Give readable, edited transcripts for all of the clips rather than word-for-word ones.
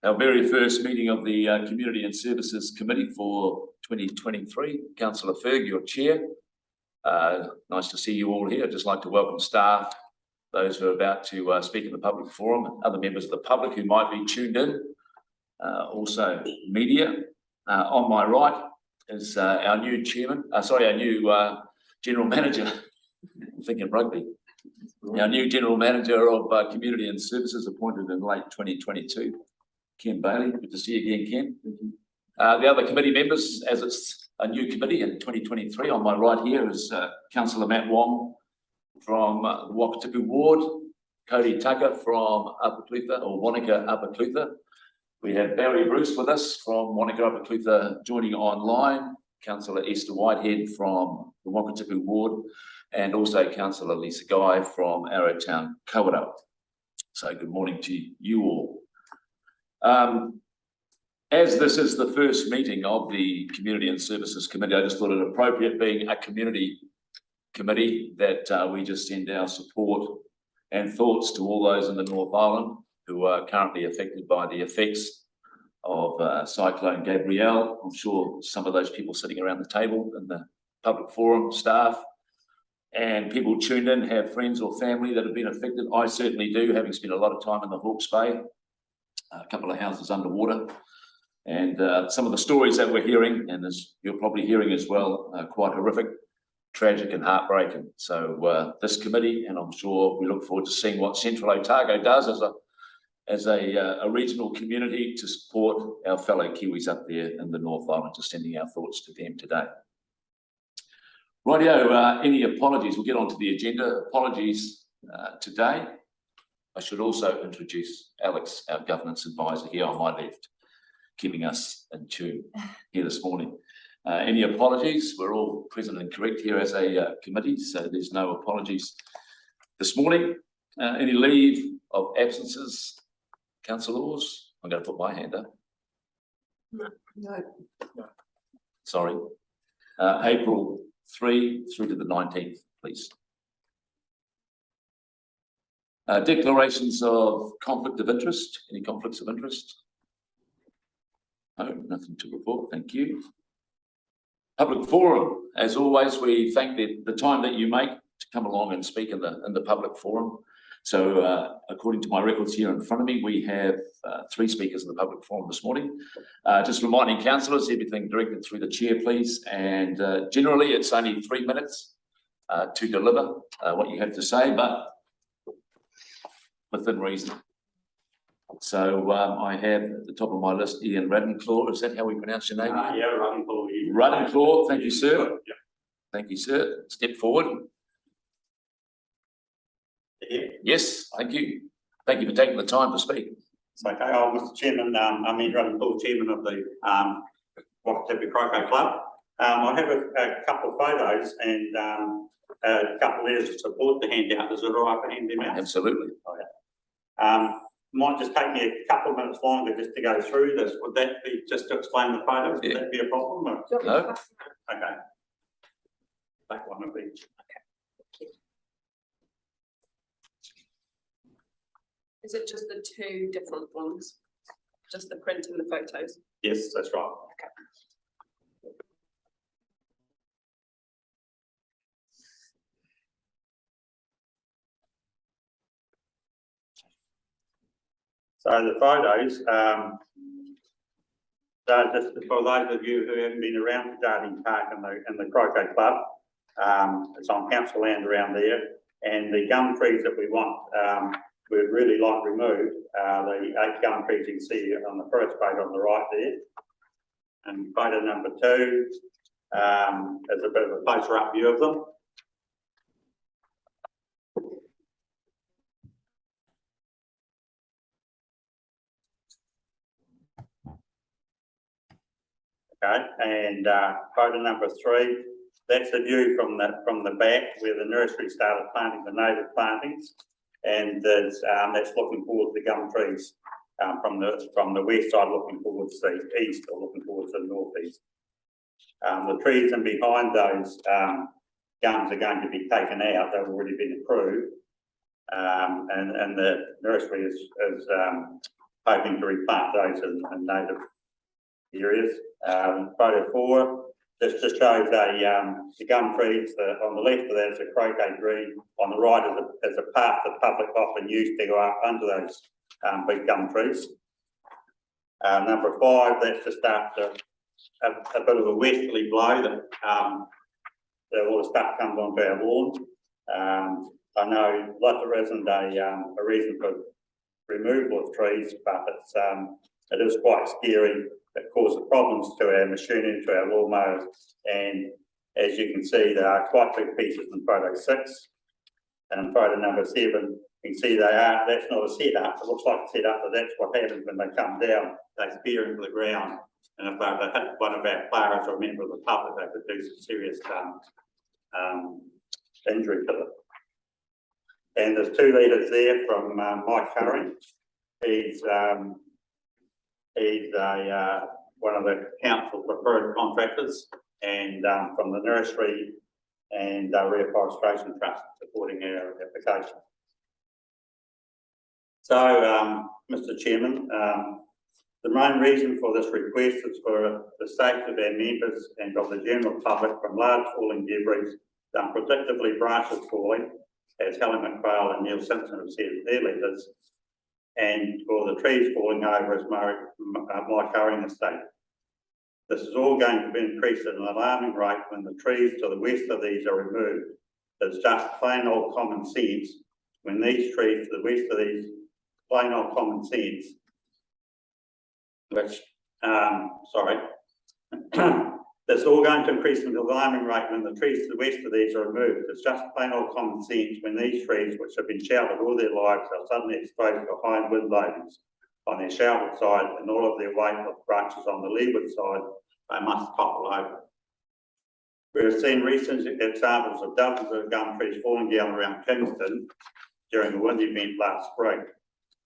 Our very first meeting of the Community and Services Committee for 2023. Councillor Ferg, your chair. Nice to see you all here. I'd just like to welcome staff, those who are about to speak in the public forum, and other members of the public who might be tuned in. Also media. On my right is our new chairman, our new general manager. I'm thinking rugby. Our new general manager of Community and Services, appointed in late 2022, Ken Bailey. Good to see you again, Ken. The other committee members, as it's a new committee in 2023, on my right here is Councillor Matt Wong from the Wakatipu Ward, Cody Tucker from Upper Clutha, or Wanaka Upper Clutha. We have Barry Bruce with us from Wanaka Upper Clutha joining online, Councillor Esther Whitehead from the Wakatipu Ward, and also Councillor Lisa Guy from Arrowtown Kawerau. So good morning to you all. As this is the first meeting of the Community and Services Committee, I just thought it appropriate, being a community committee, that we just send our support and thoughts to all those in the North Island who are currently affected by the effects of Cyclone Gabrielle. I'm sure some of those people sitting around the table in the public forum, staff, and people tuned in have friends or family that have been affected. I certainly do, having spent a lot of time in the Hawke's Bay, a couple of houses underwater. And some of the stories that we're hearing, and as you're probably hearing as well, quite horrific, tragic and heartbreaking. So this committee, and I'm sure we look forward to seeing what Central Otago does as a regional community to support our fellow Kiwis up there in the North Island, just sending our thoughts to them today. Rightio, any apologies? We'll get onto the agenda. Apologies today. I should also introduce Alex, our governance advisor, here on my left, keeping us in tune here this morning. Any apologies? We're all present and correct here as a committee, so there's no apologies this morning. Any leave of absences, councillors? I'm going to put my hand up. No. Sorry. April 3 through to the 19th, please. Declarations of conflict of interest. Any conflicts of interest? No, nothing to report. Thank you. Public forum. As always, we thank the time that you make to come along and speak in the public forum. So, according to my records here in front of me, we have 3 speakers in the public forum this morning. Just reminding councillors, everything directed through the chair, please. And generally, it's only 3 minutes to deliver what you have to say, but within reason. So I have at the top of my list Ian Radenclaw. Is that how we pronounce your name? Yeah, Radenclaw. Radenclaw, thank you, sir. Yeah. Thank you, sir. Step forward. Yeah. Yes, thank you. Thank you for taking the time to speak. It's okay. Mr. Chairman, I'm Ian Radenclaw, Chairman of the Wakatipu Croquet Club. I have a couple of photos and a couple of letters of support to hand out. Is it all right to hand them out? Absolutely. Okay. Might just take me a couple of minutes longer just to go through this. Would that be just to explain the photos? Yeah. Would that be a problem? Or? No. Okay. Take one of each. Okay. Is it just the 2 different ones? Just the print and the photos? Yes, that's right. Okay. So the photos, just for those of you who haven't been around the Jardine Park and the Croquet Club, it's on council land around there, and the gum trees that we want, we'd really like removed. The 8 gum trees you can see on the first photo on the right there, and photo number 2 is a bit of a closer up view of them. Okay, and photo number 3, that's the view from the back where the nursery started planting the native plantings, and that's looking towards the gum trees from the west side, looking towards the east, or looking towards the northeast. The trees and behind those gums are going to be taken out. They've already been approved, and the nursery is hoping to replant those in native areas. Photo 4, this just shows the gum trees. On the left of that is a croquet green. On the right is a path the public often used to go up under those big gum trees. Number 5, that's just after a bit of a westerly blow that all the stuff comes onto our lawn. I know that there isn't a reason for removal of trees, but it is quite scary. It causes problems to our machinery, to our lawnmowers, and as you can see, there are quite big pieces in photo 6. And in photo number 7, you can see that's not a setup. It looks like a setup, but that's what happens when they come down. They spear into the ground, and if they hit one of our players or a member of the public, they could do some serious injury to them. And there's 2 letters there from Mike Curry. He's one of the council preferred contractors, and from the Nursery and Reforestation Trust supporting our application. So, Mr. Chairman, the main reason for this request is for the safety of our members and of the general public from large falling debris, unpredictably branches falling, as Helen McPhail and Neil Simpson have said in their letters, and for the trees falling over, as Mike Curry has stated. This is all going to be increased at an alarming rate when the trees to the west of these are removed. It's just plain old common sense when these trees to the west of these, plain old common sense, which, that's all going to increase at an alarming rate when the trees to the west of these are removed. It's just plain old common sense when these trees, which have been sheltered all their lives, are suddenly exposed to high wind loadings on their sheltered side, and all of their weight of branches on the leeward side, they must topple over. We have seen recent examples of dozens of gum trees falling down around Queenstown during the wind event last spring.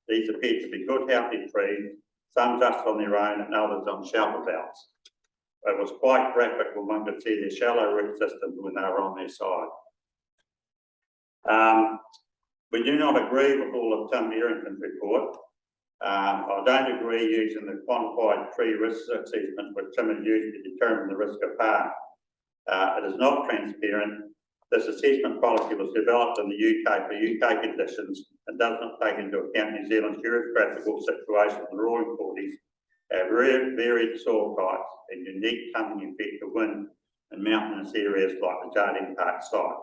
These appear to be good, healthy trees, some just on their own and others on shelter belts. It was quite graphic when one could see their shallow root systems when they were on their side. We do not agree with all of Tim Errington's report. I don't agree using the quantified tree risk assessment which Tim has used to determine the risk of harm. It is not transparent. This assessment policy was developed in the UK for UK conditions and does not take into account New Zealand's geographical situation in the roaring 40s, our very varied soil types and unique coming effect of wind in mountainous areas like the Jardine Park site.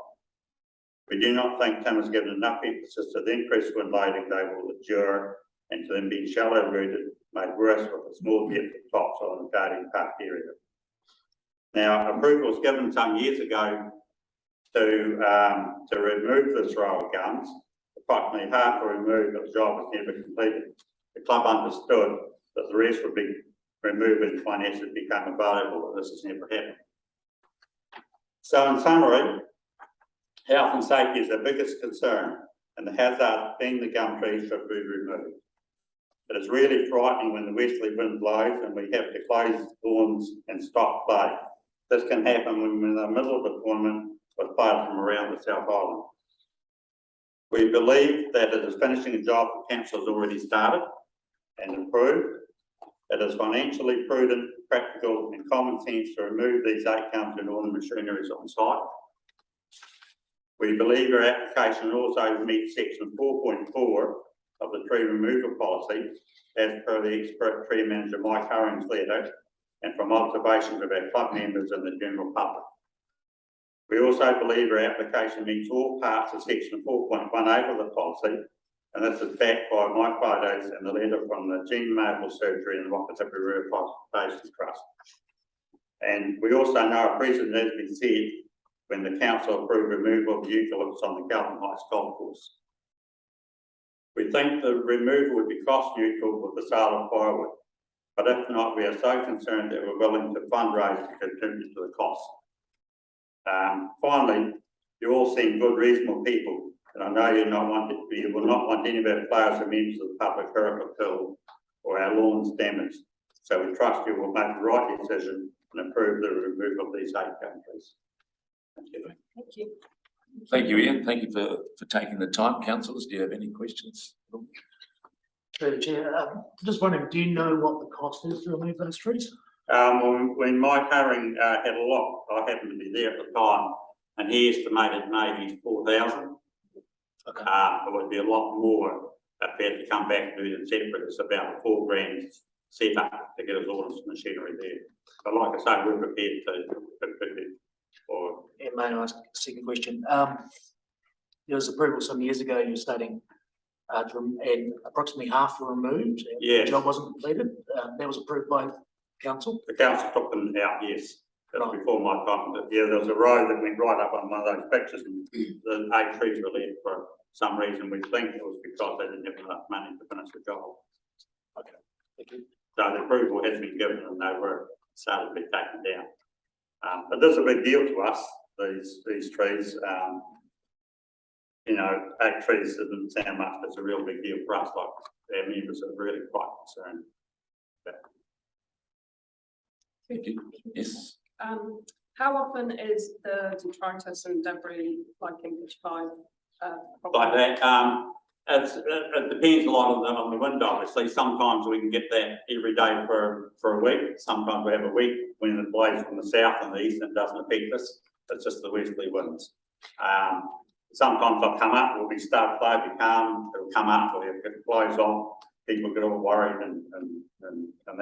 We do not think Tim has given enough emphasis to the increased wind loading they will endure and to them being shallow rooted, made worse with the small depth of topsoil in the Jardine Park area. Now, approval was given some years ago to remove this row of gums. Approximately half were removed, but the job was never completed. The club understood that the rest would be removed when finance had become available, but this has never happened. So in summary, health and safety is the biggest concern, and the hazard being the gum trees should be removed. It is really frightening when the westerly wind blows and we have to close lawns and stop play. This can happen when we're in the middle of a tournament with players from around the South Island. We believe that it is finishing a job the council has already started and improved. It is financially prudent, practical and common sense to remove these 8 gums and all the machineries on site. We believe our application also meets section 4.4 of the tree removal policy as per the expert tree manager Mike Curran's letter and from observations of our club members and the general public. We also believe our application meets all parts of section 4.18 of the policy, and this is backed by my photos and the letter from the Gene Marble Surgery and the Wakatipu Reforestation Trust. And we also know a precedent has been set when the council approved removal of eucalyptus on the Galton Heights golf course. We think the removal would be cost neutral with the sale of firewood, but if not, we are so concerned that we're willing to fundraise to contribute to the cost. Finally, you all seem good, reasonable people, and I know you will not want any of our players or members of the public hurt or killed or our lawns damaged. So we trust you will make the right decision and approve the removal of these 8 gum trees. Thank you. Thank you. Thank you, Ian. Thank you for taking the time. Councillors, do you have any questions? Through the chair, just wondering, do you know what the cost is to remove those trees? When Mike Herring had a lot, I happened to be there at the time, and he estimated maybe 4,000. Okay. It would be a lot more if he had to come back and do it separate. It's about $4,000 set up to get his all his machinery there. But like I say, we're prepared to or And may I ask a second question? There was approval some years ago, you're stating, and approximately half were removed. And Yes. The job wasn't completed. That was approved by council. the council took them out, yes. That was Right. before my time. But yeah, there was a road that went right up on one of those pictures, and the 8 trees were left for some reason. We think it was because they didn't have enough money to finish the job. Thank you. So the approval has been given and they were started to be taken down. But this is a big deal to us, these trees. You know, 8 trees doesn't sound much, but it's a real big deal for us. Like our members are really quite concerned. Thank you. Yes. How often is the detritus and debris like in Bridge 5? Like that, it depends a lot on the wind, obviously. Sometimes we can get that every day for a week. Sometimes we have a week when it blows from the south and the east and doesn't affect us. It's just the westerly winds. Sometimes they'll come up, we'll be start flow, be calm, it'll come up, we'll have it blows on, people get all worried and that,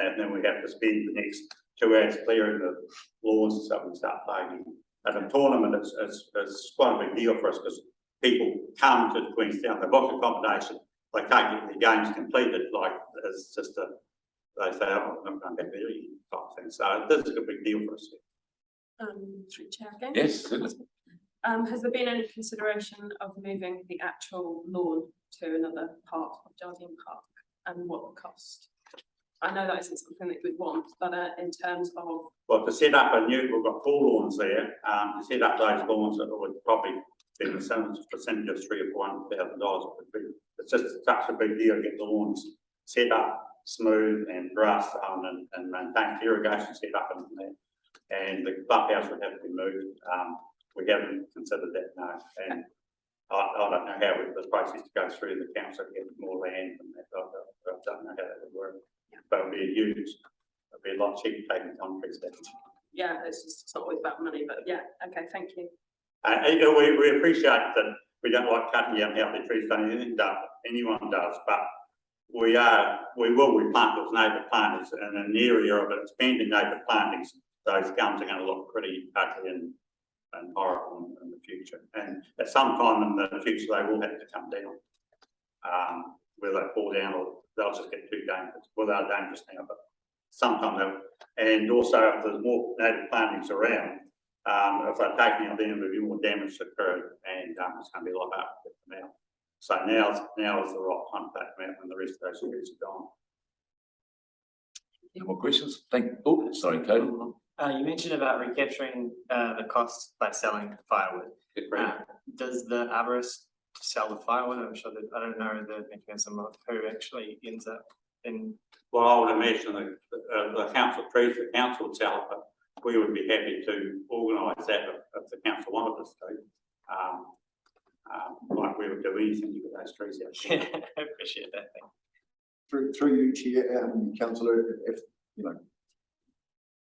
and then we have to spend the next 2 hours clearing the lawns and stuff and start playing. At a tournament, it's quite a big deal for us because people come to Queenstown, they book accommodation, they can't get their games completed, like it's just they say, oh, I'm not going back there type thing. So this is a big deal for us. Through chair again. Yes, certainly. Has there been any consideration of moving the actual lawn to another part of Jardine Park, and what the cost? I know that isn't something that we want, but in terms of... Well, to set up a new, we've got 4 lawns there, to set up those lawns, it would probably be the same percentage of $300,000 or $400,000. It's just such a big deal to get the lawns set up smooth and grass and maintain irrigation set up in there. And the clubhouse would have to be moved. We haven't considered that, no. And I don't know how the process to go through the council to get more land and that. I don't know how that would work. But it would be huge. It'd be a lot cheaper taking concrete down. Yeah, it's not always about money, but yeah, okay, thank you. We appreciate that we don't like cutting down healthy trees, anyone does, but we will replant those native plantings, and in the area of expanding native plantings, those gums are going to look pretty ugly and horrible in the future. And at some time in the future, they will have to come down. Whether they fall down or they'll just get too dangerous. Well, they're dangerous now, but sometime they'll. And also, if there's more native plantings around, if they're taking out, then there'll be more damage occurred, and it's going to be a lot harder to get them out. So now is the right time to take them out when the rest of those trees are gone. Any more questions? Oh, sorry, Cody. You mentioned about recapturing the cost by selling firewood. Does the arborist sell the firewood? I'm sure that I don't know the mechanism of who actually ends up in. Well, I would imagine that the council trees, the council would sell it, but we would be happy to organise that if the council wanted us to. Like we would do anything to get those trees out. I appreciate that. Thank you. Through you, Chair, Councillor, if you know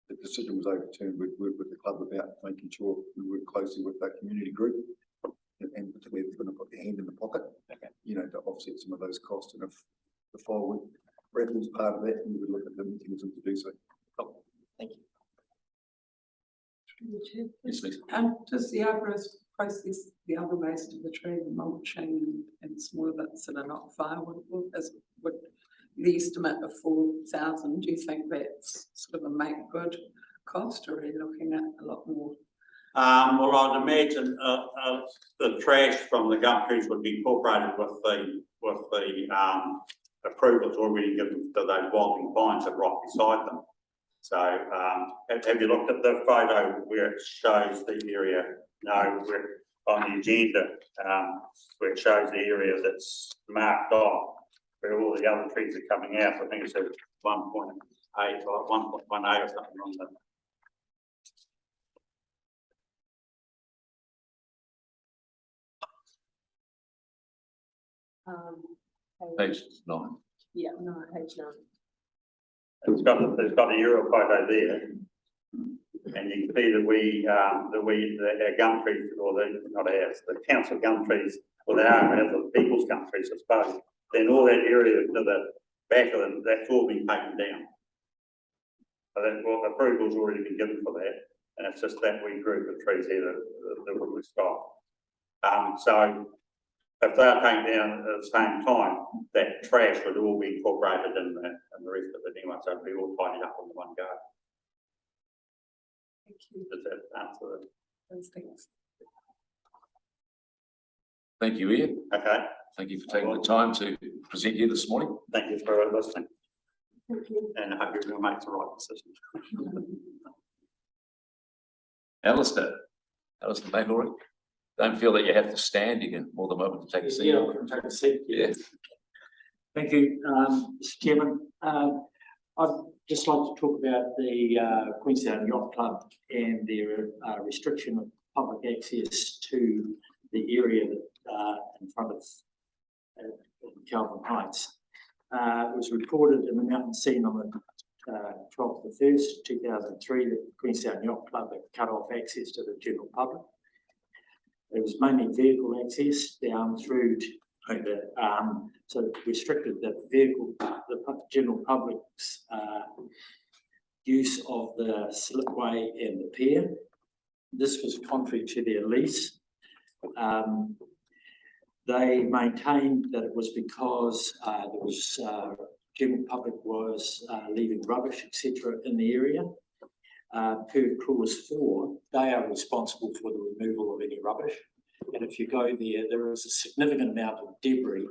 the decision was overturned, we'd work with the club about making sure we work closely with that community group, and particularly if they're going to put their hand in the pocket, you know, to offset some of those costs. And if the firewood raffles part of that, we would look at the mechanism to do so. Thank you. Yes, please. Does the arborist process the other waste of the tree, the mulching and smaller bits that are not firewood? Would the estimate of 4,000, do you think that's sort of a make good cost, or are you looking at a lot more? Well, I'd imagine the trash from the gum trees would be incorporated with the approvals already given to those wilding pines that are right beside them. So, have you looked at the photo where it shows the area? No, we're on the agenda, where it shows the area that's marked off, where all the other trees are coming out. I think it's at 1.8 or 1.18 or something on the. Page 9. Yeah, no, H9. It's got a aerial photo there. And you can see our gum trees, or not ours, the council gum trees, well, they are, the people's gum trees, I suppose. Then all that area to the back of them, that's all been taken down. So that, well, approval's already been given for that, and it's just that wee group of trees here that will stop. So if they're taken down at the same time, that trash would all be incorporated in the rest of it anyway, so it'd be all tidied up on one go. Thank you. Does that answer Those things. Thank you, Ian. it? Okay, Thank you for taking the time to present here this morning. thank you for listening, Thank you. and I hope everyone makes the right decision. Alistair McElroy, don't feel that you have to stand, you can more than welcome to take a seat. Yeah, I can take a seat. Yeah. Thank you, Mr. Chairman. I'd just like to talk about the Queenstown Yacht Club and their restriction of public access to the area that in front of Calvin Heights. It was reported in the Mountain Scene on the 12th of the 1st, 2003, that the Queenstown Yacht Club had cut off access to the general public. It was mainly vehicle access down through to so it restricted the general public's use of the slipway and the pier. This was contrary to their lease. They maintained that it was because there was general public was leaving rubbish, etc., in the area. Per clause 4, they are responsible for the removal of any rubbish. And if you go there, there is a significant amount of debris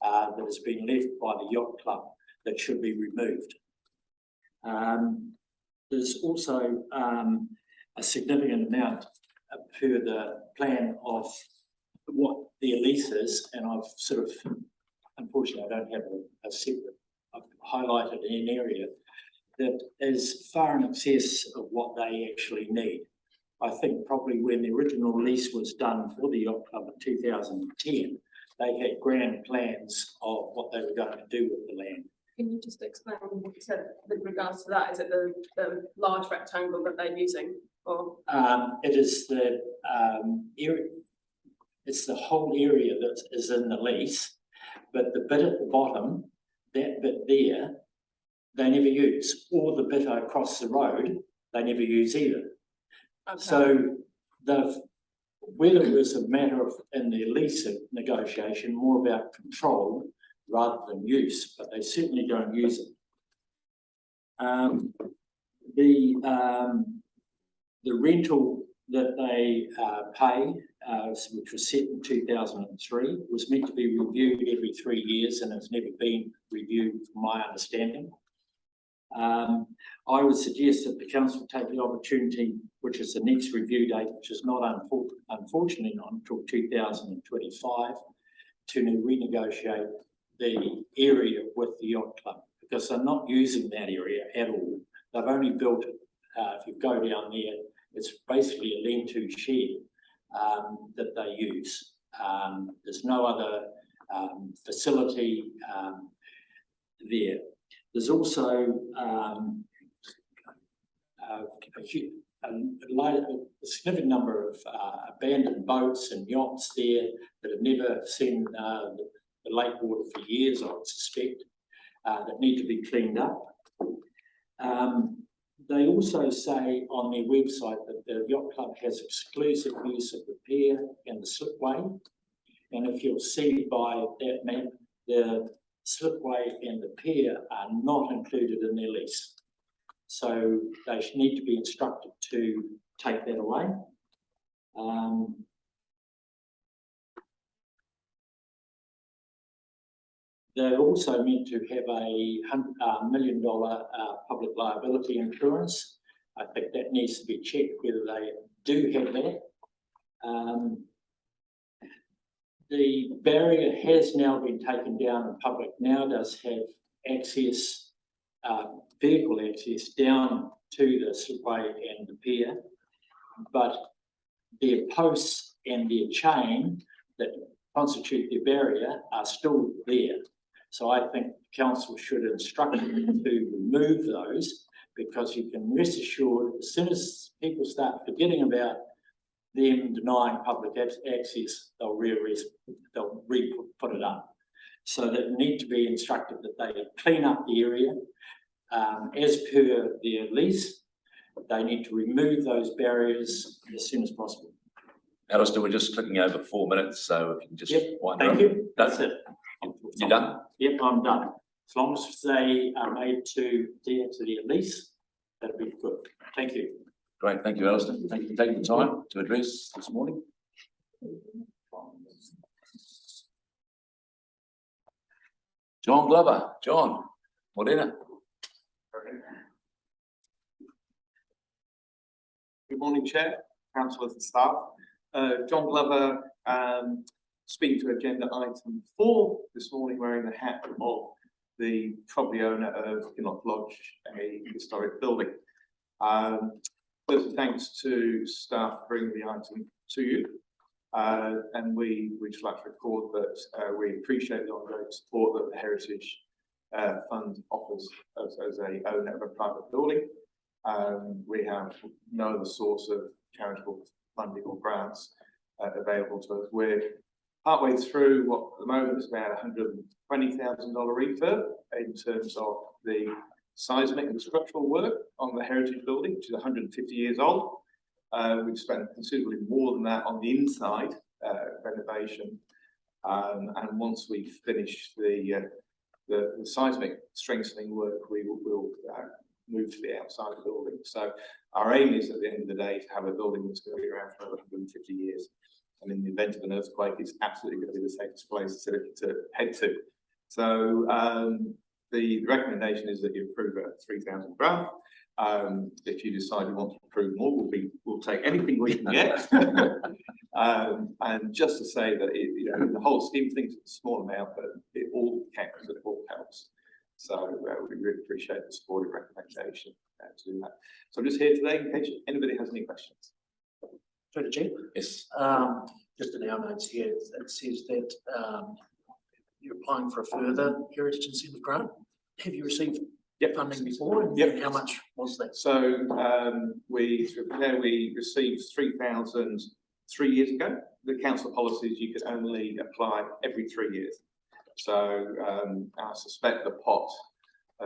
that has been left by the yacht club that should be removed. There's also a significant amount per the plan of what their lease is, and I've sort of, unfortunately, I don't have a separate, I've highlighted an area that is far in excess of what they actually need. I think probably when the original lease was done for the yacht club in 2010, they had grand plans of what they were going to do with the land. Can you just explain what you said with regards to that? Is it the large rectangle that they're using, or? It is the area, it's the whole area that is in the lease, but the bit at the bottom, that bit there, they never use, or the bit across the road, they never use either. Okay. So whether it was a matter of in the lease negotiation, more about control rather than use, but they certainly don't use it. The rental that they pay, which was set in 2003, was meant to be reviewed every 3 years, and has never been reviewed, from my understanding. I would suggest that the council take the opportunity, which is the next review date, which is not unfortunately not until 2025, to renegotiate the area with the yacht club, because they're not using that area at all. They've only built, if you go down there, it's basically a lean-to shed that they use. There's no other facility there. There's also a significant number of abandoned boats and yachts there that have never seen the lake water for years, I would suspect, that need to be cleaned up. They also say on their website that the yacht club has exclusive use of the pier and the slipway. And if you'll see by that map, the slipway and the pier are not included in their lease. So they need to be instructed to take that away. They're also meant to have a $100 million public liability insurance. I think that needs to be checked whether they do have that. The barrier has now been taken down, and public now does have access, vehicle access down to the slipway and the pier, but their posts and their chain that constitute their barrier are still there. So I think council should instruct them to remove those, because you can rest assured, as soon as people start forgetting about them denying public access, they'll re-put it up. So that need to be instructed that they clean up the area, as per their lease. They need to remove those barriers as soon as possible. Alistair, we're just clicking over 4 minutes, so if you can just wind Thank up. you. That's it. You done? Yep, I'm done. As long as they are made to adhere to their lease, that'd be good. Thank you. Great, thank you, Alistair. Thank you for taking the time to address this morning. John Glover, John, Morena. Good morning, Chair, councillors and staff. John Glover, speaking to agenda item 4 this morning, wearing the hat of the property owner of Kinloch Lodge, a historic building. First, thanks to staff for bringing the item to you. And we'd just like to record that we appreciate the ongoing support that the Heritage Fund offers as a owner of a private building. We have no other source of charitable funding or grants available to us. We're partway through what at the moment is about $120,000 refurb in terms of the seismic and structural work on the heritage building, which is 150 years old. We've spent considerably more than that on the inside renovation, and once we finish the seismic strengthening work, we will move to the outside of the building. So our aim is at the end of the day to have a building that's going to be around for another 150 years. And in the event of an earthquake, it's absolutely going to be the safest place to head to. So the recommendation is that you approve at 3,000 grand. If you decide you want to approve more, we'll take anything we can get. And just to say that the whole scheme of things is a small amount, but it all counts and it all helps. So we really appreciate the supportive recommendation to do that. So I'm just here today in case anybody has any questions. Through the chair. Yes. Just in our notes here, it says that you're applying for a further heritage incentive grant. Have you received funding before? And Yep. how much was that? So we received 3,000 3 years ago. The council policies you could only apply every 3 years. So I suspect the pot,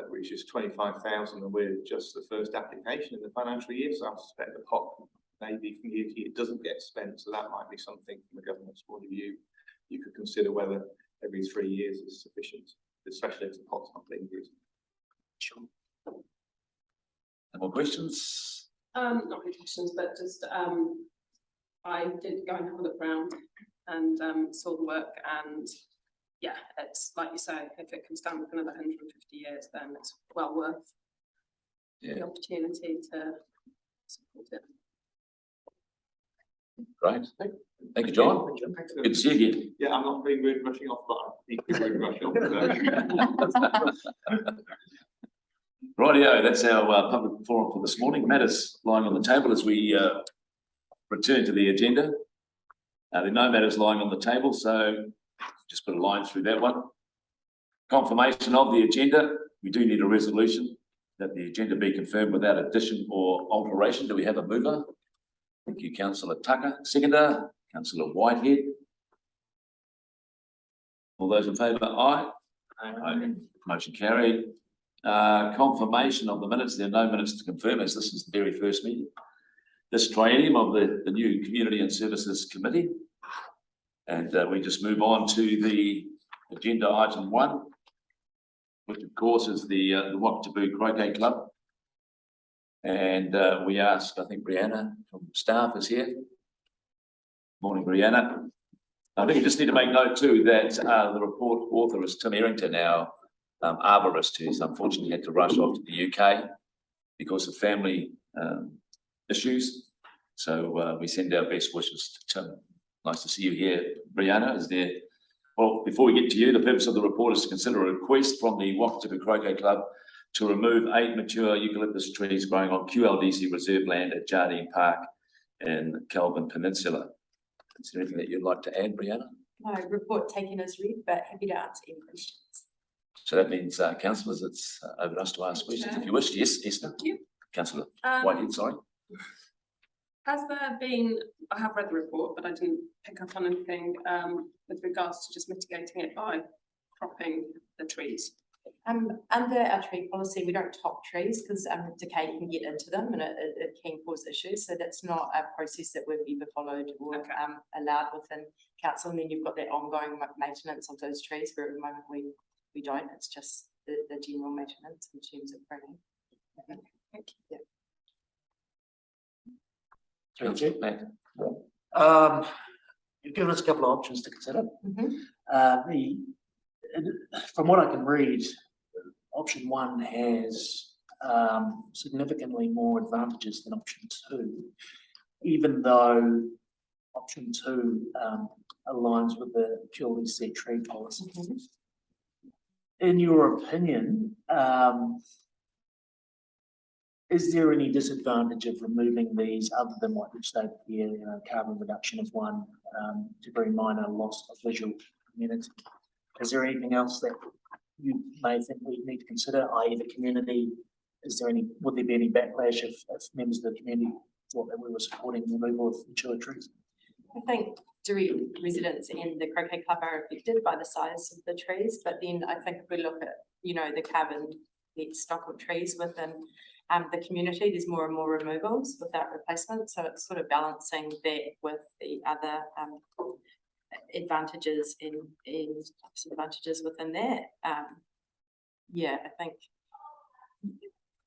which is 25,000, and we're just the first application in the financial year. So I suspect the pot maybe from year to year doesn't get spent. So that might be something from the government's point of view you could consider whether every 3 years is sufficient, especially if the pot's not being used. Sure. Any more questions? Not any questions, but just I did go and have a look around and saw the work, and yeah, it's like you say, if it can stand for another 150 years, then it's well worth the opportunity to support it. Great. Thank you, John. Good to see you again. Yeah, I'm not being rude rushing off, but I need to be rushing off. Rightio, that's our public forum for this morning. Matters lying on the table as we return to the agenda. There are no matters lying on the table, so just put a line through that one. Confirmation of the agenda. We do need a resolution that the agenda be confirmed without addition or alteration. Do we have a mover? Thank you, Councillor Tucker. Seconder, Councillor Whitehead. All those in favour, aye. Aye. Motion carried. Confirmation of the minutes. There are no minutes to confirm, as this is the very first meeting. This triennium of the new Community and Services Committee. And we just move on to the agenda item 1, which of course is the Wakatipu Croquet Club. And we asked, I think Brianna from staff is here. Morning, Brianna. I think we just need to make note too that the report author is Tim Errington, our arborist, who's unfortunately had to rush off to the UK because of family issues. So we send our best wishes to Tim. Nice to see you here, Brianna. Is there? Well, before we get to you, the purpose of the report is to consider a request from the Wakatipu Croquet Club to remove 8 mature eucalyptus trees growing on QLDC reserve land at Jardine Park in Kelvin Peninsula. Is there anything that you'd like to add, Brianna? No, report taken as read, but happy to answer any questions. So that means, councillors, it's over to us to ask questions if you wish. Yes, Esther. Thank you. Councillor Um, Whitehead, sorry. Has there been, I have read the report, but I didn't pick up on anything with regards to just mitigating it by cropping the trees? Under our tree policy, we don't top trees because decay can get into them and it can cause issues. So that's not a process that we've ever followed or Okay. allowed within council. And then you've got that ongoing maintenance of those trees where at the moment we don't. It's just the general maintenance in terms of pruning. Thank you. Councillor Matt. You've given us a couple of options to consider. Mhm. From what I can read, option one has significantly more advantages than option two, even though option two aligns with the QLDC tree policy. In your opinion, is there any disadvantage of removing these other than what you've stated here, carbon reduction is one, degree minor loss of visual community? Is there anything else that you may think we need to consider, i.e. the community? Would there be any backlash if members of the community thought that we were supporting the removal of mature trees? I think direct residents and the croquet club are affected by the size of the trees, but then I think if we look at, the carbon net stock of trees within the community, there's more and more removals without replacement. So it's sort of balancing that with the other advantages and disadvantages within that. I think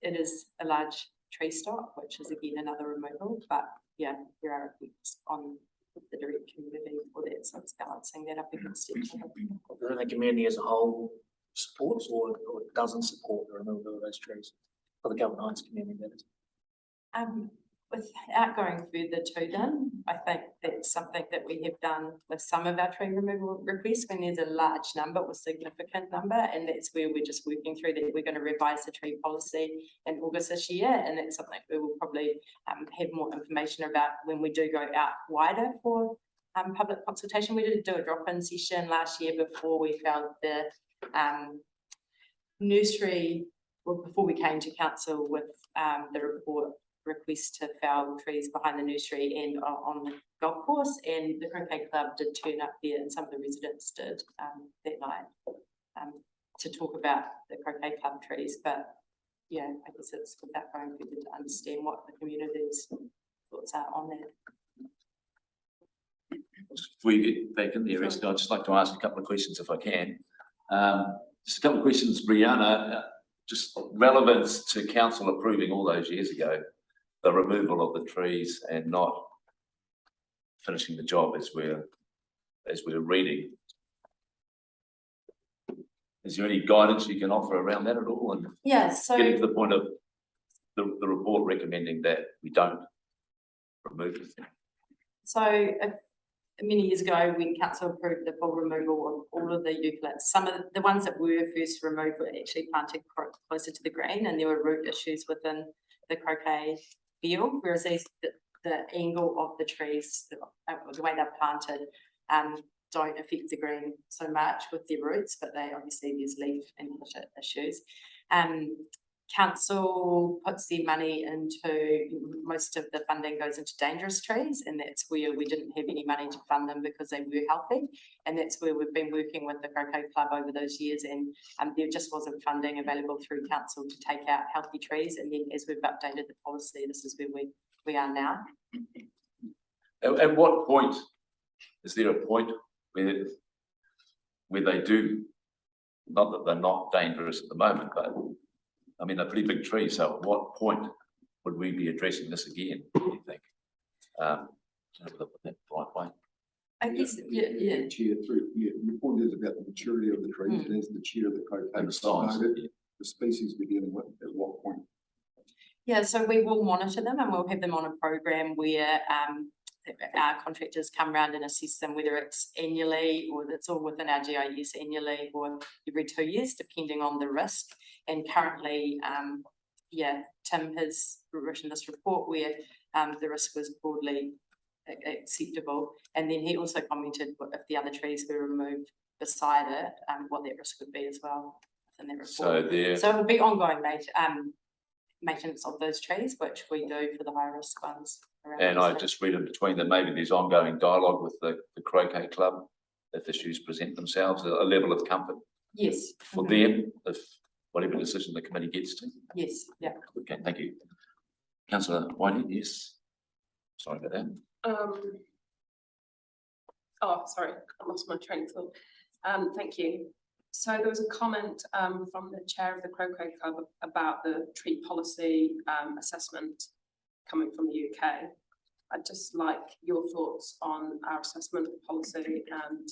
it is a large tree stock, which is again another removal, but there are effects on the direct community for that, so it's balancing that up against each other. Do the community as a whole supports or doesn't support the removal of those trees for the Government Heights community, that is? Without going further to them, I think that's something that we have done with some of our tree removal requests when there's a large number or significant number, and that's where we're just working through that. We're going to revise the tree policy in August this year, and that's something we will probably have more information about when we do go out wider for public consultation. We did do a drop-in session last year before we found the nursery, well, before we came to council with the report request to fell trees behind the nursery and on the golf course, and the croquet club did turn up there, and some of the residents did that night to talk about the croquet club trees. But I guess it's without going further to understand what the community's thoughts are on that. Before you get back in there, Esther, I'd just like to ask a couple of questions if I can. Just a couple of questions, Brianna, just relevance to council approving all those years ago the removal of the trees and not finishing the job as we're reading. Is there any guidance you can offer around that at all? And So getting to the point of the report recommending that we don't remove the thing. So many years ago, when council approved the full removal of all of the eucalypts, some of the ones that were first removed were actually planted closer to the green, and there were root issues within the croquet field, whereas the angle of the trees, the way they're planted, don't affect the green so much with their roots, but they obviously there's leaf and issues. Council puts their money into, most of the funding goes into dangerous trees, and that's where we didn't have any money to fund them because they were healthy, and that's where we've been working with the croquet club over those years, and there just wasn't funding available through council to take out healthy trees, and then as we've updated the policy, this is where we are now. At what point, is there a point where they do, not that they're not dangerous at the moment, but I mean, they're pretty big trees, so at what point would we be addressing this again, do you think? That right way. I guess, Chair, your point is about the maturity of the trees, and as the chair of the croquet, And the size, the species we're dealing with, at what point? so we will monitor them, and we'll have them on a program where our contractors come around and assess them, whether it's annually or it's all within our GIS annually or every 2 years, depending on the risk. And currently, Tim has written this report where the risk was broadly acceptable. And then he also commented if the other trees were removed beside it, what that risk would be as well. within their report. So there, So it would be ongoing maintenance of those trees, which we do for the high risk ones. around and those I trees. just read in between that maybe there's ongoing dialogue with the croquet club if issues present themselves, a level of comfort Yes. for mhm, them if whatever decision the committee gets to. Yes, yeah. Okay, thank you. Councillor Whitehead, yes. Sorry about that. Oh, sorry, I lost my train of thought. Thank you. So there was a comment from the chair of the Croquet Club about the tree policy assessment coming from the UK. I'd just like your thoughts on our assessment policy and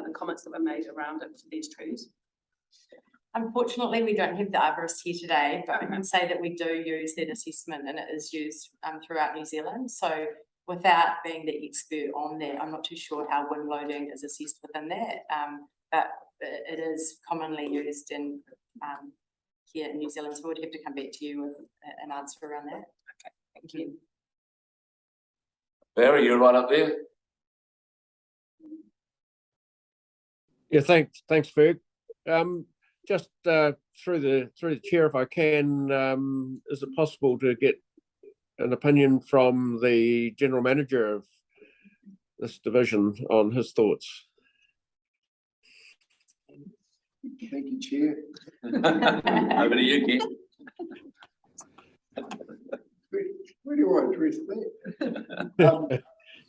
the comments that were made around it for these trees. Unfortunately, we don't have the arborist here today, but I can say that we do use that assessment and it is used throughout New Zealand. So without being the expert on that, I'm not too sure how wind loading is assessed within that. But it is commonly used in here in New Zealand. So we'd have to come back to you with an answer around that. Okay, thank you. Barry, you're right up there. Yeah, thanks, Ferg. Just through the chair, if I can, is it possible to get an opinion from the general manager of this division on his thoughts? Thank you, Chair. Over to you, Ken. Where do I address that?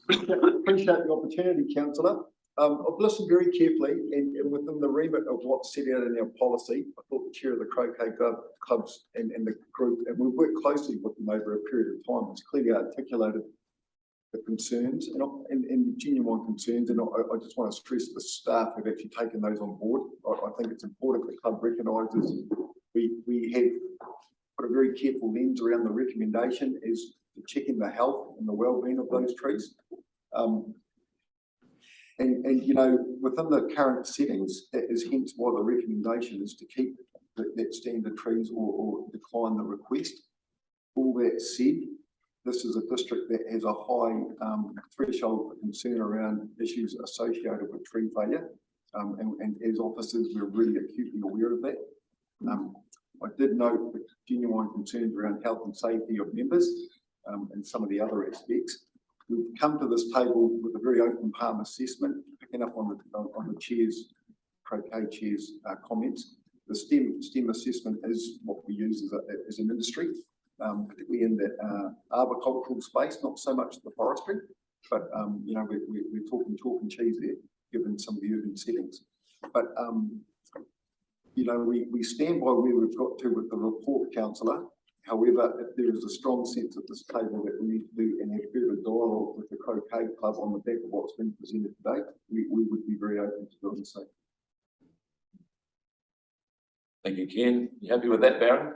Appreciate the opportunity, councillor. I've listened very carefully and within the remit of what's set out in our policy, I thought the chair of the croquet clubs and the group, and we've worked closely with them over a period of time, has clearly articulated the concerns and genuine concerns. And I just want to stress the staff have actually taken those on board. I think it's important the club recognises we have put a very careful lens around the recommendation as to checking the health and the well-being of those trees. And you know, within the current settings, that is hence why the recommendation is to keep that standard trees or decline the request. All that said, this is a district that has a high threshold for concern around issues associated with tree failure. And as officers, we're really acutely aware of that. I did note the genuine concerns around health and safety of members and some of the other aspects. We've come to this table with a very open palm assessment, picking up on the chair's, croquet chair's comments. The STEM assessment is what we use as an industry, particularly in that arboricultural space, not so much the forestry, but you know, we're talking chalk and cheese there, given some of the urban settings. But you know, we stand by where we've got to with the report, councillor. However, if there is a strong sense at this table that we need to do and have further dialogue with the croquet club on the back of what's been presented today, we would be very open to doing so. Thank you, Ken. You happy with that, Barry?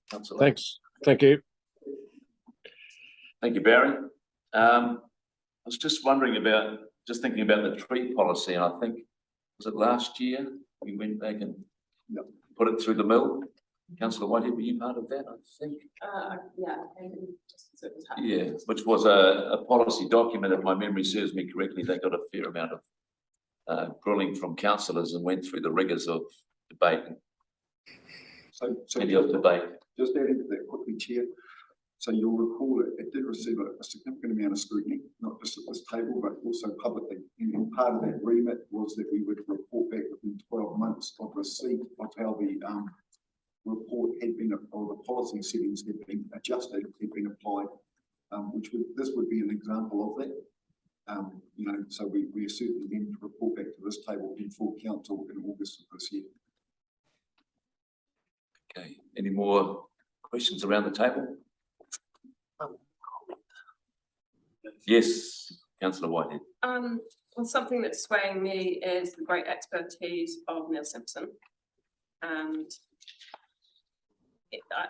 Councillor? Thanks. Thank you. Thank you, Barry. I was just wondering about, just thinking about the tree policy, and I think, was it last year we went back and put it through the mill? Councillor Whitehead, were you part of that, I think? Yeah. Yeah, which was a policy document, if my memory serves me correctly. They got a fair amount of grilling from councillors and went through the rigours of debate. So Plenty of debate. just adding to that quickly, Chair. So you'll recall it did receive a significant amount of scrutiny, not just at this table, but also publicly. And part of that remit was that we would report back within 12 months of receipt of how the report had been, or the policy settings had been adjusted, had been applied, this would be an example of that. You know, so we are certainly then to report back to this table in full council in August of this year. Okay, any more questions around the table? Yes, Councillor Whitehead. Well, something that's swaying me is the great expertise of Neil Simpson. And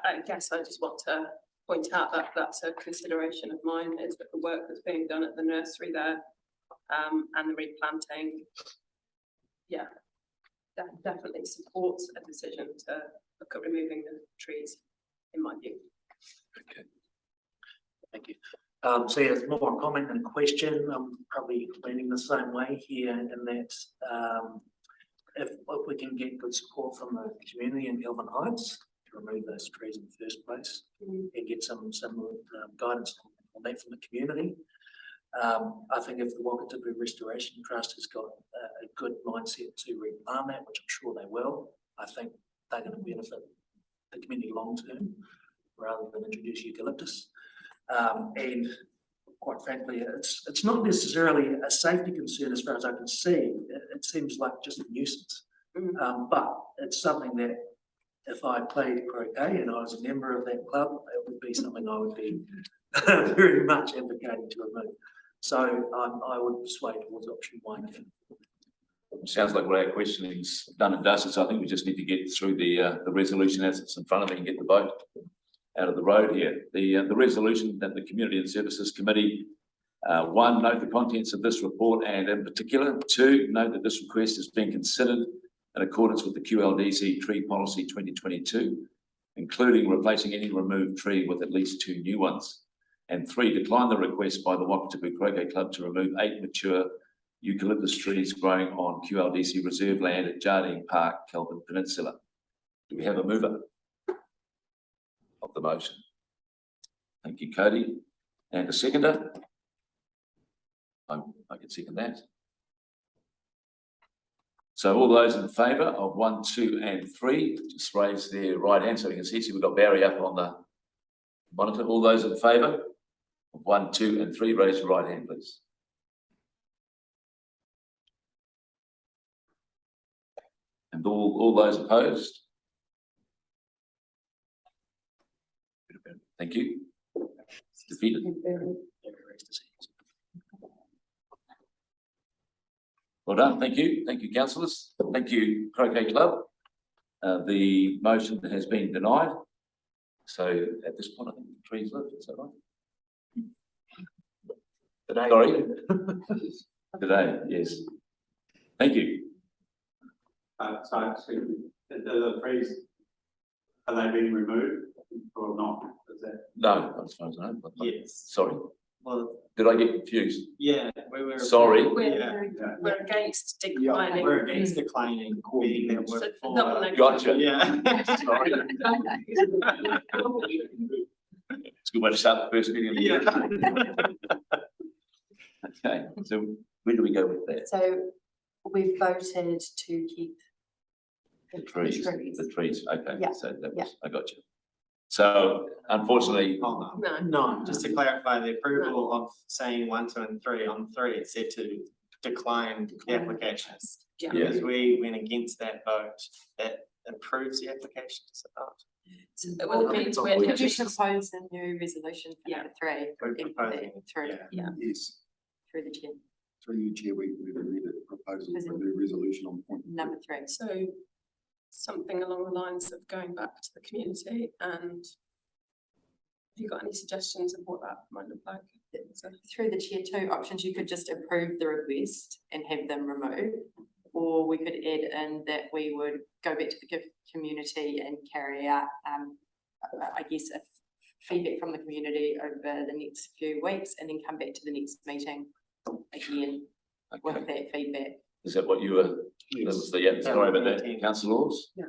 I guess I just want to point out that that's a consideration of mine, is that the work that's being done at the nursery there and the replanting, yeah, that definitely supports a decision to look at removing the trees, in my view. Okay. Thank you. So yeah, it's more a comment than a question. I'm probably leaning the same way here in that if we can get good support from the community in Kelvin Heights to remove those trees in the first place and get some guidance on that from the community. I think if the Wakatipu Restoration Trust has got a good mindset to replant that, which I'm sure they will, I think they're going to benefit the community long term rather than introduce eucalyptus. And quite frankly, it's not necessarily a safety concern as far as I can see. It seems like just a nuisance. But it's something that if I played croquet and I was a member of that club, it would be something I would be very much advocating to remove. So I would sway towards option one. Sounds like what our questioning's done and dusted, so I think we just need to get through the resolution as it's in front of me and get the vote out of the road here. The resolution that the Community and Services Committee, one, note the contents of this report and in particular, two, note that this request is being considered in accordance with the QLDC Tree Policy 2022, including replacing any removed tree with at least 2 new ones. And three, decline the request by the Wakatipu Croquet Club to remove 8 mature eucalyptus trees growing on QLDC reserve land at Jardine Park, Kelvin Peninsula. Do we have a mover of the motion? Thank you, Cody. And a seconder? I can second that. So all those in favour of 1, 2 and 3, just raise their right hand so we can see. So we've got Barry up on the monitor. All those in favour of 1, 2 and 3, raise your right hand, please. And all those opposed? Thank you. Defeated. Well done. Thank you. Thank you, councillors. Thank you, Croquet Club. The motion has been denied. So at this point, I think the trees left. Is that right? Today. Sorry. Today, yes. Thank you. So the trees, are they being removed or not? Is that? No, as far as I know. Yes. Sorry. Well, Did I get confused? yeah, we were. Sorry. We're against declining. We're against declining, being that we're So for. not on the- Gotcha. Yeah. Sorry. It's a good way to start the first meeting of the year. Okay, so where do we go with that? So we voted to keep The trees, the trees, okay, Yeah, so that yeah. was, I got you. So unfortunately, Hold on. No. No, Just to clarify, the approval of saying 1, 2 and 3 on 3, it said to decline the applications. Yeah. Yeah. Because we went against that vote, that approves the application, is it not? So well, it means we're Could you propose a new resolution for Yeah. number 3? We're and put proposing, it through, yeah. Yes, through the chair, through you, Chair, we read the proposal for a new resolution on point. number 3. So something along the lines of going back to the community, and have you got any suggestions of what that might look like? So, Through the chair, 2 options, you could just approve the request and have them removed. Or we could add in that we would go back to the community and carry out, I guess, a feedback from the community over the next few weeks and then come back to the next meeting again with okay, that feedback. is that what you were, that was the, yeah, sorry about that, Yeah. councillor Laws? Yeah.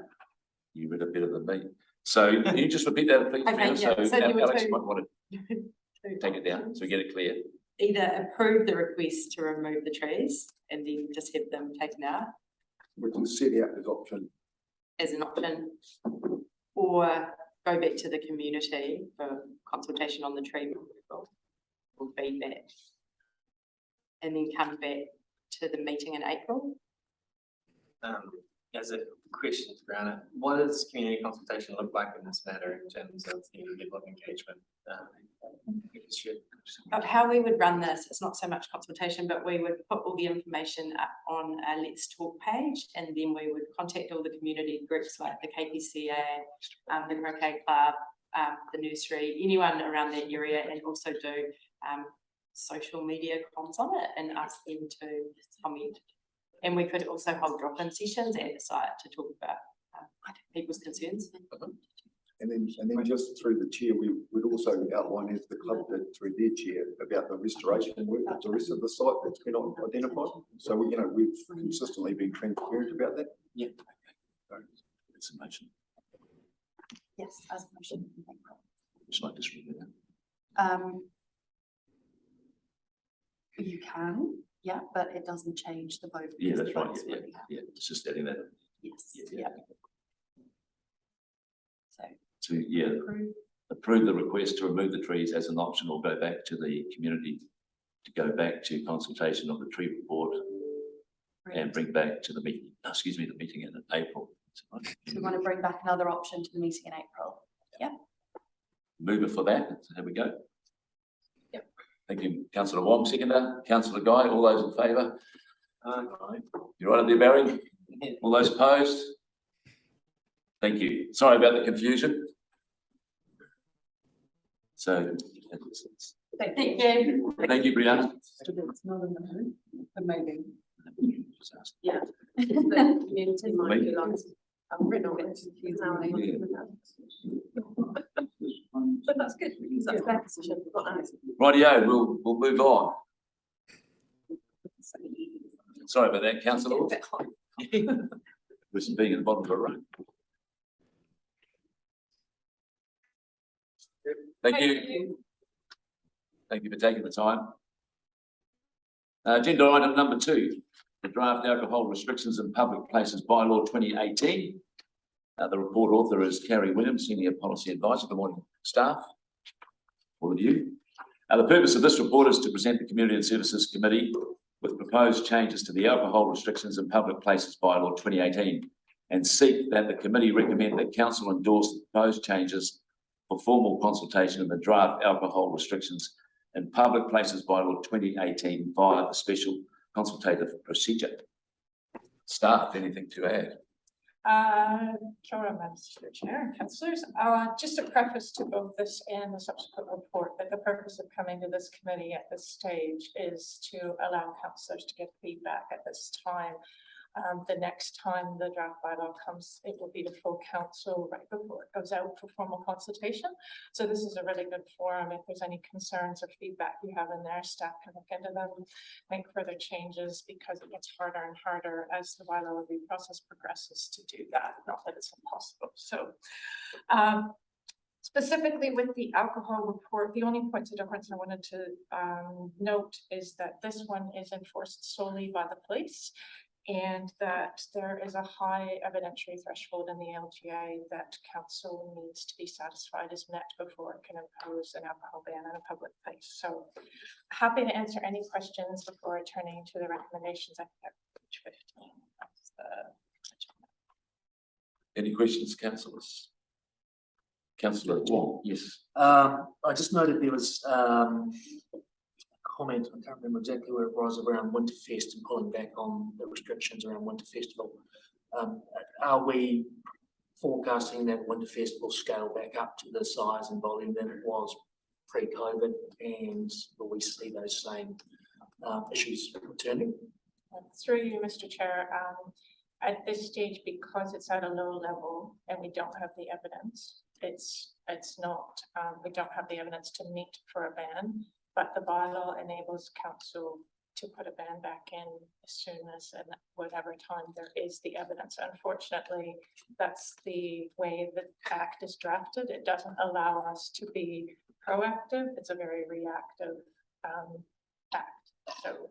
You read it better than me. So can you just repeat that, please? Okay, Fiona? yeah, so you were Alex two- might want to take it down, so we get it clear. Either approve the request to remove the trees and then just have them taken out We can set out as option, as an option, or go back to the community for consultation on the tree removal or feedback. And then come back to the meeting in April. As a question to Brianna, what does community consultation look like in this matter in terms of the level of engagement? But how we would run this, it's not so much consultation, but we would put all the information up on a Let's Talk page, and then we would contact all the community groups like the KPCA, the Croquet Club, the nursery, anyone around that area, and also do social media comms on it and ask them to comment. And we could also hold drop-in sessions at the site to talk about people's concerns. And then just through the chair, we would also outline as the club did through their chair about the restoration work of the rest of the site that's been identified. So, we've consistently been transparent about that. Yeah. It's a motion. Yes, as a motion. Just like this read it out. You can, yeah, but it doesn't change the vote. Yeah, because that's the right. votes Yeah, already happened. yeah. It's just adding that. Yes, Yeah, yeah. So To approve the request to remove the trees as an option or go back to the community, to go back to consultation of the tree report and bring back to the meeting, the meeting in April. so we want to bring back another option to the meeting in April. Mover for that. So there we go. Yep. Thank you, councillor Wong, seconder. Councillor Guy, all those in favour? You're right up there, Barry? All those opposed? Thank you. Sorry about the confusion. So, Thank you. thank you, Brianna. It's not in the mood, but maybe. Yeah. The community might be like, I've written on it. But that's good, because that's their position, not ours. Rightio, we'll move on. Sorry about that, councillor. With some being at the bottom of the road. Thank you. Thank you for taking the time. Agenda item number 2, the draft alcohol restrictions in public places bylaw 2018. The report author is Carrie Williams, Senior Policy Advisor. Good morning, staff, all of you. The purpose of this report is to present the Community and Services Committee with proposed changes to the alcohol restrictions in public places bylaw 2018 and seek that the committee recommend that council endorse the proposed changes for formal consultation in the draft alcohol restrictions in public places bylaw 2018 via the special consultative procedure. Staff, anything to add? Kia ora, Mr. Chair and councillors. Just a preface to both this and the subsequent report, that the purpose of coming to this committee at this stage is to allow councillors to get feedback at this time. The next time the draft bylaw comes, it will be the full council right before it goes out for formal consultation. So this is a really good forum. If there's any concerns or feedback you have in there, staff can look into them, make further changes, because it gets harder and harder as the bylaw review process progresses to do that. Not that it's impossible. So specifically with the alcohol report, the only points of difference I wanted to note is that this one is enforced solely by the police, and that there is a high evidentiary threshold in the LGA that council needs to be satisfied is met before it can impose an alcohol ban in a public place. So happy to answer any questions before turning to the recommendations. I think page 15. That's Any questions, councillors? Councillor Wong, yes. I just noted there was comment, I can't remember exactly where it was, around Winterfest and pulling back on the restrictions around Winter Festival. Are we forecasting that Winterfest will scale back up to the size and volume that it was pre-COVID, and will we see those same issues returning? Through you, Mr. Chair, at this stage, because it's at a low level and we don't have the evidence, it's not, we don't have the evidence to meet for a ban. But the bylaw enables council to put a ban back in as soon as and whatever time there is the evidence. Unfortunately, that's the way the act is drafted. It doesn't allow us to be proactive. It's a very reactive act. So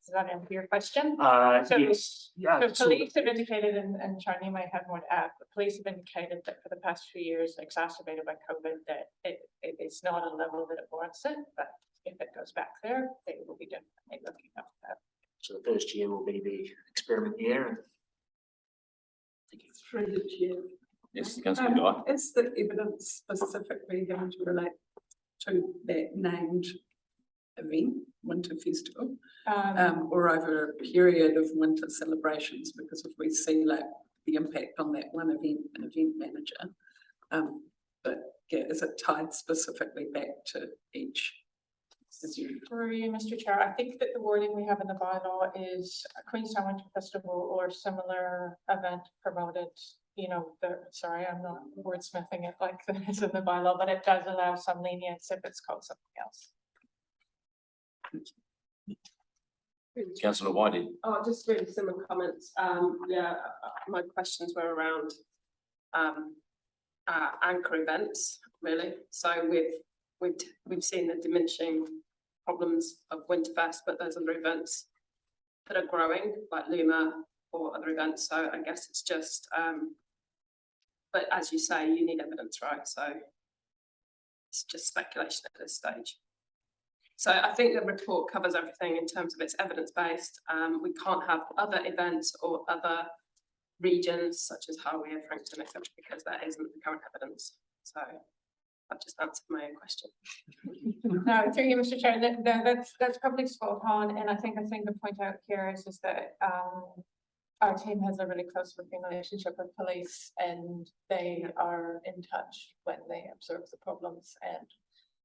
does that answer your question? So, Yes. Yeah. So police have indicated, and Charlie might have more to add, but police have indicated that for the past few years, exacerbated by COVID, that it is not a level that it warrants it, but if it goes back there, they will be definitely looking at that. So the first year will be the experiment year. And Through the chair. Yes, councillor Guy. Is the evidence specifically going to relate to that named event, Winter Festival, or over a period of winter celebrations? Because if we see like the impact on that one event, an event manager, but yeah, is it tied specifically back to each? Through you, Mr. Chair, I think that the wording we have in the bylaw is a Queenstown Winter Festival or similar event promoted you know, sorry, I'm not wordsmithing it like this in the bylaw, but it does allow some lenience if it's called something else. Councillor Whiting. Oh, just really similar comments. My questions were around anchor events, really. So we've seen the diminishing problems of Winterfest, but there's other events that are growing, like Luma or other events. So I guess it's just, but as you say, you need evidence, right? So it's just speculation at this stage. So I think the report covers everything in terms of its evidence-based. We can't have other events or other regions such as Harwich, Frankton, etc., because that isn't the current evidence. So I've just answered my own question. No, through you, Mr. Chair, that's probably spot on, and I think the thing to point out here is that our team has a really close working relationship with police, and they are in touch when they observe the problems. And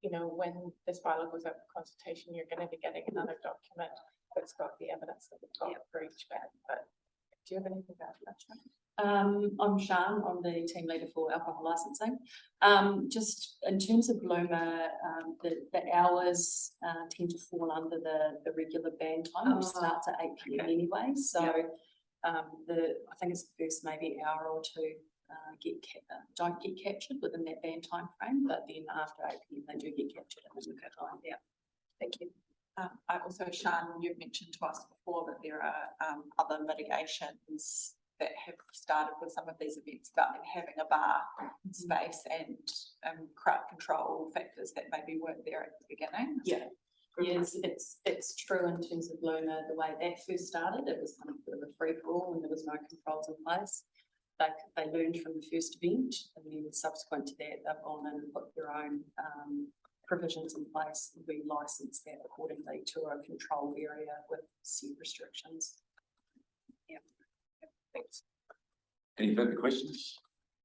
you know, when this bylaw goes out for consultation, you're going to be getting another document that's got the evidence that we've got for each band. But do you have anything to add to that? I'm Shan, I'm the team leader for alcohol licensing. Just in terms of Luma, the hours tend to fall under the regular band time, which starts at 8 PM anyway. So I think it's the first maybe hour or two don't get captured within that band time frame, but then after 8 PM they do get captured in the time. Yeah, thank you. I also, Shan, you've mentioned to us before that there are other mitigations that have started with some of these events about them having a bar space and crowd control factors that maybe weren't there at the beginning. Yeah. Yes, it's true in terms of Luna, the way that first started, it was kind of a bit of a free for all and there was no controls in place. They learned from the first event, and then subsequent to that, they've gone in and put their own provisions in place, and we license that accordingly to a controlled area with set restrictions. Yeah, thanks. Any further questions?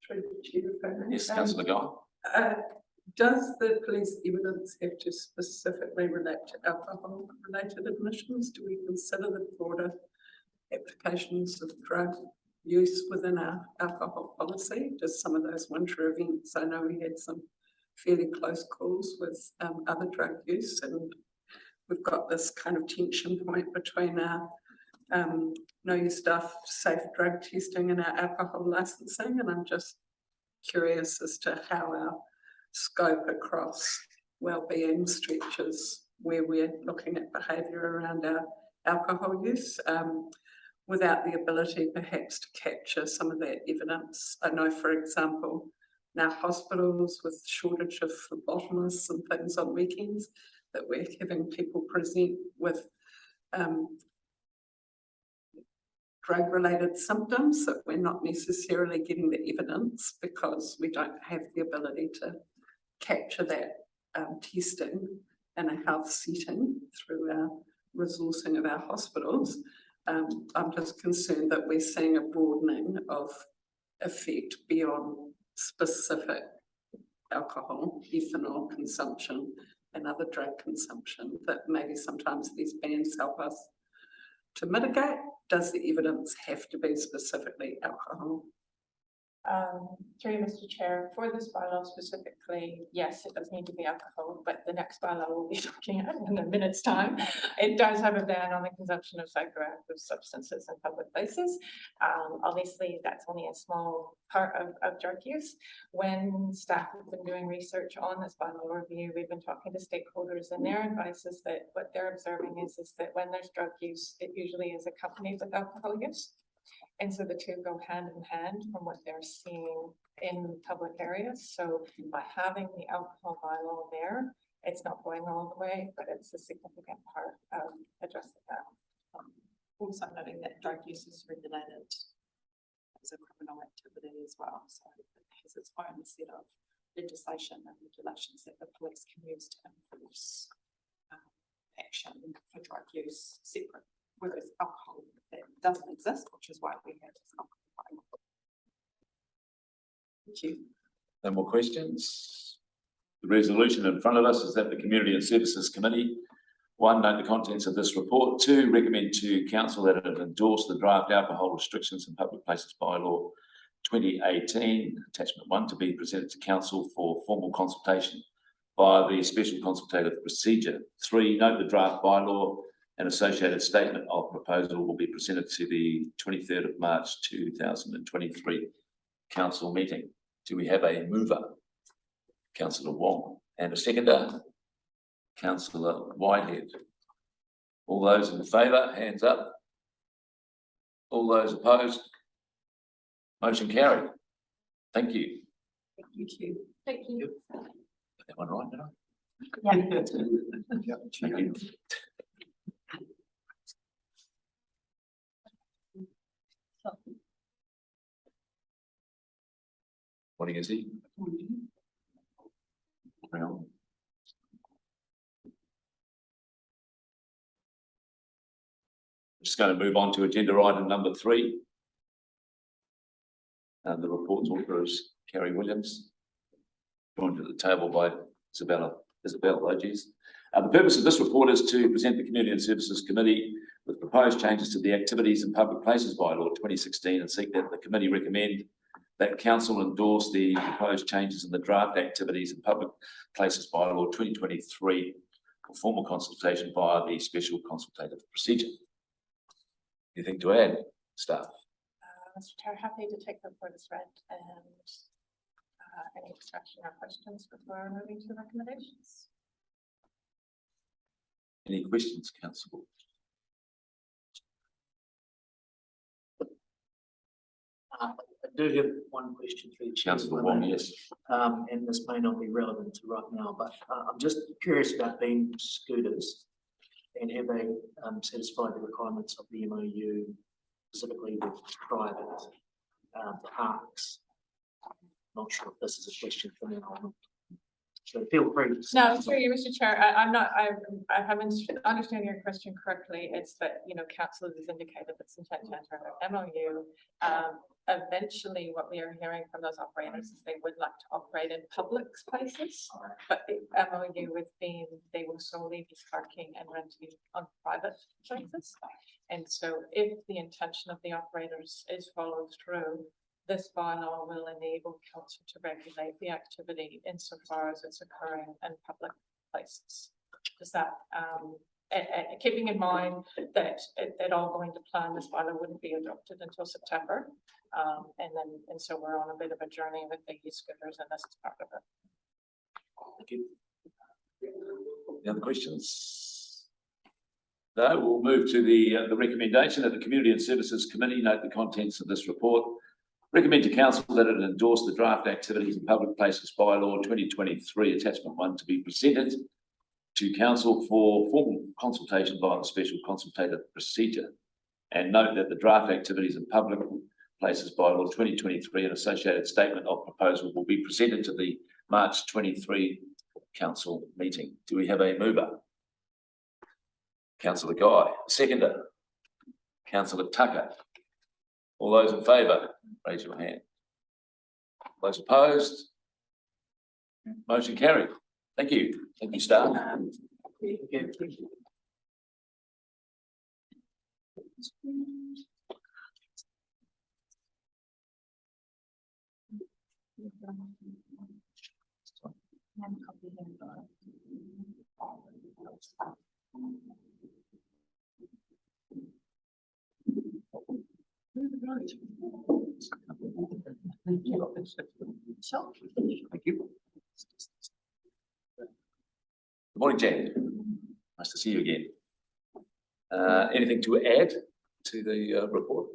Through the chair, if I may. Yes, Councillor Guy. Does the police evidence have to specifically relate to alcohol-related admissions? Do we consider the broader applications of drug use within our alcohol policy? Does some of those winter events, I know we had some fairly close calls with other drug use, and we've got this kind of tension point between our know your stuff, safe drug testing and our alcohol licensing, and I'm just curious as to how our scope across wellbeing stretches where we're looking at behaviour around our alcohol use. Without the ability perhaps to capture some of that evidence. I know, for example, now hospitals with shortage of phlebotomists and things on weekends, that we're having people present with drug-related symptoms, that we're not necessarily getting the evidence because we don't have the ability to capture that testing in a health setting through our resourcing of our hospitals. I'm just concerned that we're seeing a broadening of effect beyond specific alcohol, ethanol consumption and other drug consumption, that maybe sometimes these bans help us to mitigate. Does the evidence have to be specifically alcohol? Through you, Mr. Chair, for this bylaw specifically, yes, it does need to be alcohol, but the next bylaw we'll be looking at in a minute's time, it does have a ban on the consumption of psychoactive substances in public places. Obviously, that's only a small part of drug use. When staff have been doing research on this bylaw review, we've been talking to stakeholders, and their advice is that what they're observing is that when there's drug use, it usually is accompanied with alcohol use. And so the two go hand in hand from what they're seeing in public areas. So by having the alcohol bylaw there, it's not going all the way, but it's a significant part of addressing that. Also noting that drug use is regulated as a criminal activity as well. So it has its own set of legislation and regulations that the police can use to enforce action for drug use separate. Whereas alcohol, that doesn't exist, which is why we have this alcohol. Thank you. No more questions? The resolution in front of us is that the Community and Services Committee, 1, note the contents of this report. 2, recommend to Council that it endorse the draft alcohol restrictions in public places bylaw 2018, attachment 1, to be presented to council for formal consultation via the special consultative procedure. 3, note the draft bylaw and associated statement of proposal will be presented to the 23rd of March 2023 council meeting. Do we have a mover? Councillor Wong. And a seconder? Councillor Whitehead. All those in favour, hands up. All those opposed? Motion carried. Thank you. Thank you. Thank you. Got that one right, did I? Yeah. Thank you. Morning, is he? Well. Just going to move on to agenda item number 3. And the reports author is Kerry Williams, joined at the table by Isabella, geez. The purpose of this report is to present the Community and Services Committee with proposed changes to the Activities and Public Places Bylaw 2016 and seek that the committee recommend that council endorse the proposed changes in the draft Activities and Public Places Bylaw 2023 for formal consultation via the special consultative procedure. Anything to add, staff? Mr. Chair, happy to take the report as read and any discussion or questions before moving to recommendations. Any questions, council? I do have one question for the chair. Councillor Wong, yes. And this may not be relevant to right now, but I'm just curious about beam scooters and have they satisfied the requirements of the MOU, specifically with private parks. Not sure if this is a question for me or not. So feel free. No, through you, Mr. Chair, I haven't understand your question correctly. It's that, you know, council has indicated its intent to enter an MOU. Eventually, what we are hearing from those operators is they would like to operate in public places, but the MOU with being they will solely be parking and renting on private places. And so if the intention of the operators is followed through, this bylaw will enable council to regulate the activity insofar as it's occurring in public places. Does that, keeping in mind that it all going to plan, this bylaw wouldn't be adopted until September. And so we're on a bit of a journey with the e-scooters and this is part of it. Thank you. Any other questions? No, we'll move to the recommendation of the Community and Services Committee. Note the contents of this report. Recommend to council that it endorse the draft Activities and Public Places Bylaw 2023 attachment 1 to be presented to council for formal consultation via the special consultative procedure. And note that the draft Activities and Public Places Bylaw 2023 and associated statement of proposal will be presented to the March 23 council meeting. Do we have a mover? Councillor Guy. Seconder? Councillor Tucker. All those in favour, raise your hand. Those opposed? Motion carried. Thank you. Thank you, staff. Thank you. Good morning, Jan. Nice to see you again. Anything to add to the report?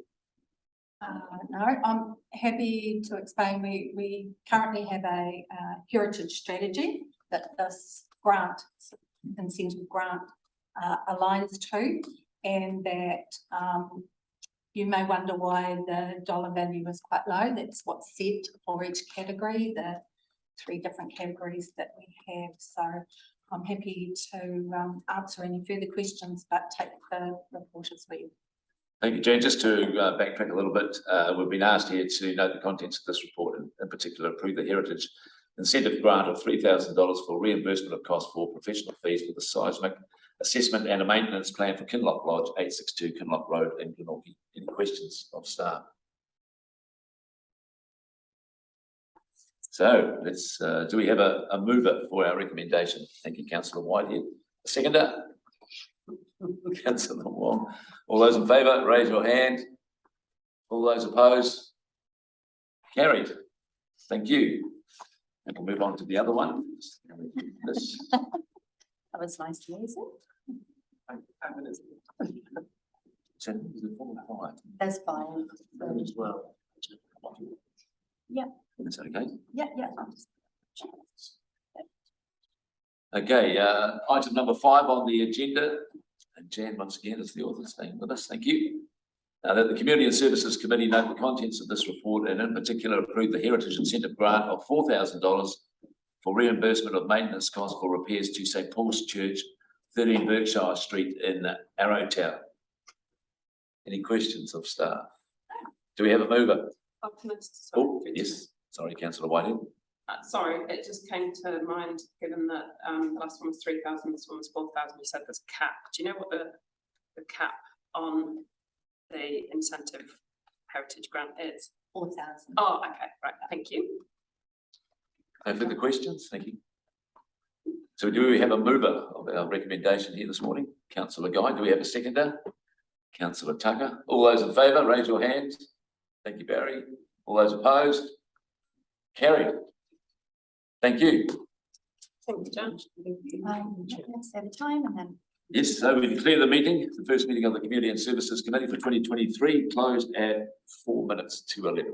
No, I'm happy to explain. We currently have a heritage strategy that this grant, incentive grant, aligns to, and that you may wonder why the dollar value is quite low. That's what's set for each category, the 3 different categories that we have. So I'm happy to answer any further questions, but take the report as well. Thank you, Jan. Just to backtrack a little bit, we've been asked here to note the contents of this report, and in particular approve the heritage incentive grant of $3,000 for reimbursement of costs for professional fees for the seismic assessment and a maintenance plan for Kinloch Lodge, 862 Kinloch Road in Glenorchy. Any questions of staff? So let's, do we have a mover for our recommendation? Thank you, councillor Whitehead. A seconder? Councillor Wong. All those in favour, raise your hand. All those opposed? Carried. Thank you. And we'll move on to the other one. This. That was nice to use it. So, is it 4 or 5? That's fine. As well. Yeah. That's okay. Yeah. Okay, item number 5 on the agenda, and Jan once again is the author staying with us, thank you. Now that the Community and Services Committee note the contents of this report and in particular approve the Heritage Incentive Grant of $4,000 for reimbursement of maintenance costs for repairs to St Paul's Church, 13 Berkshire Street in Arrowtown. Any questions of staff? Do we have a mover? Optimist. Oh, yes, sorry, councillor Whitehead. Sorry, it just came to mind, given that the last one was 3,000, this one was 4,000, you said there's a cap. Do you know what the cap on the incentive heritage grant is? 4,000. Oh, okay, right, thank you. No further questions? Thank you. So do we have a mover of our recommendation here this morning? Councillor Guy, do we have a seconder? Councillor Tucker, all those in favour, raise your hands. Thank you, Barry. All those opposed? Carried. Thank you. Thank you, Judge. Let's have a time and then. Yes, so we declare the meeting, the first meeting of the Community and Services Committee for 2023, closed at 4 minutes to 11.